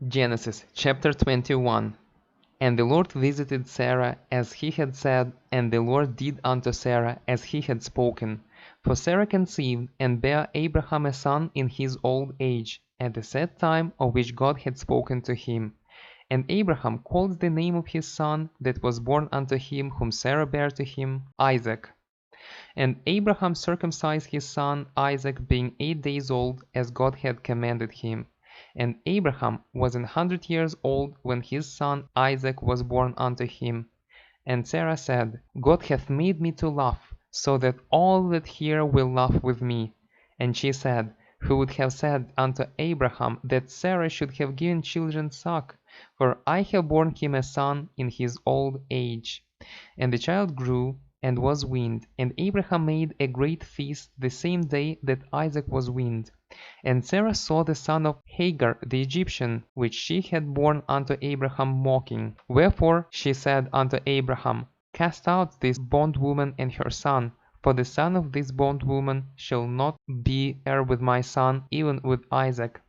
Genesis chapter 21. And the Lord visited Sarah as he had said, and the Lord did unto Sarah as he had spoken. For Sarah conceived, and bare Abraham a son in his old age, at the set time of which God had spoken to him. And Abraham called the name of his son that was born unto him, whom Sarah bare to him, Isaac. And Abraham circumcised his son Isaac, being 8 days old, as God had commanded him. And Abraham was 100 years old when his son Isaac was born unto him. And Sarah said, God hath made me to laugh, so that all that hear will laugh with me. And she said, Who would have said unto Abraham that Sarah should have given children suck? For I have borne him a son in his old age. And the child grew, and was weaned, and Abraham made a great feast the same day that Isaac was weaned. And Sarah saw the son of Hagar the Egyptian, which she had borne unto Abraham mocking. Wherefore she said unto Abraham, Cast out this bondwoman and her son, for the son of this bondwoman shall not be heir with my son, even with Isaac.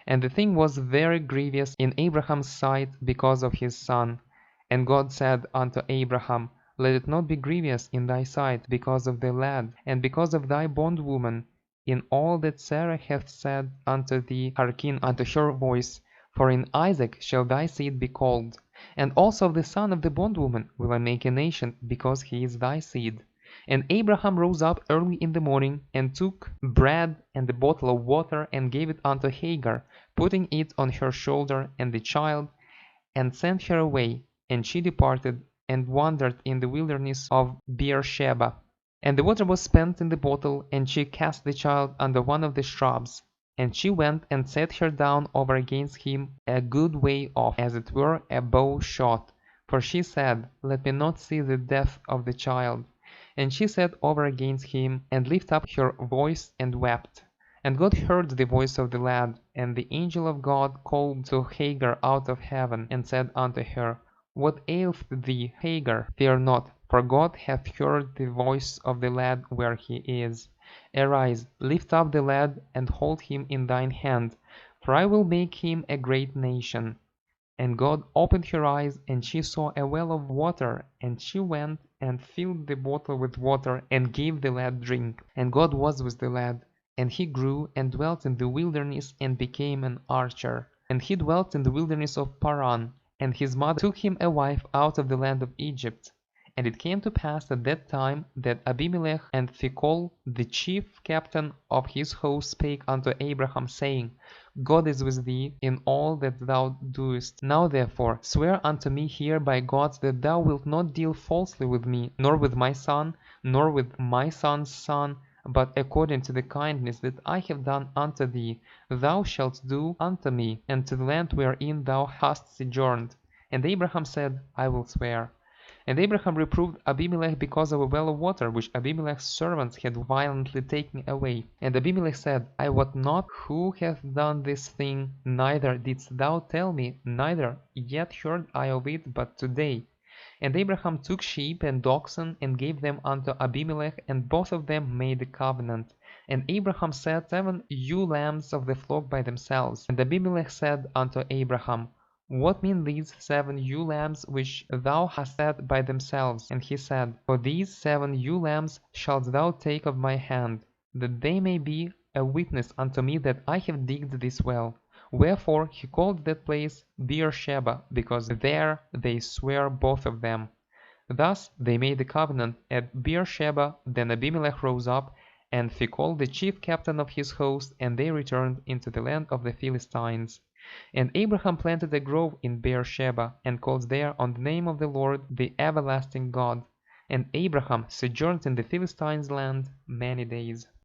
And the thing was very grievous in Abraham's sight because of his son. And God said unto Abraham, Let it not be grievous in thy sight because of the lad, and because of thy bondwoman, in all that Sarah hath said unto thee, hearken unto her voice. For in Isaac shall thy seed be called. And also of the son of the bondwoman will I make a nation, because he is thy seed. And Abraham rose up early in the morning, and took bread and a bottle of water, and gave it unto Hagar, putting it on her shoulder and the child, and sent her away. And she departed, and wandered in the wilderness of Beersheba. And the water was spent in the bottle, and she cast the child under one of the shrubs. And she went and set her down over against him a good way off, as it were a bow shot. For she said, Let me not see the death of the child. And she sat over against him, and lifted up her voice, and wept. And God heard the voice of the lad, and the angel of God called to Hagar out of heaven, and said unto her, What aileth thee, Hagar? Fear not, for God hath heard the voice of the lad where he is. Arise, lift up the lad, and hold him in thine hand, for I will make him a great nation. And God opened her eyes, and she saw a well of water, and she went and filled the bottle with water, and gave the lad drink. And God was with the lad, and he grew, and dwelt in the wilderness, and became an archer. And he dwelt in the wilderness of Paran, and his mother took him a wife out of the land of Egypt. And it came to pass at that time that Abimelech and Phicol, the chief captain of his host, spake unto Abraham, saying, God is with thee in all that thou doest. Now therefore swear unto me here by God that thou wilt not deal falsely with me, nor with my son, nor with my son's son, but according to the kindness that I have done unto thee, thou shalt do unto me, and to the land wherein thou hast sojourned. And Abraham said, I will swear. And Abraham reproved Abimelech because of a well of water, which Abimelech's servants had violently taken away. And Abimelech said, I wot not who hath done this thing, neither didst thou tell me, neither yet heard I of it but today. And Abraham took sheep and oxen, and gave them unto Abimelech, and both of them made a covenant. And Abraham set 7 ewe lambs of the flock by themselves. And Abimelech said unto Abraham, What mean these 7 ewe lambs which thou hast set by themselves? And he said, For these 7 ewe lambs shalt thou take of my hand, that they may be a witness unto me that I have digged this well. Wherefore he called that place Beersheba, because there they sware both of them. Thus they made a covenant at Beersheba. Then Abimelech rose up, and Phicol the chief captain of his host, and they returned into the land of the Philistines. And Abraham planted a grove in Beersheba, and called there on the name of the Lord, the everlasting God. And Abraham sojourned in the Philistines' land many days.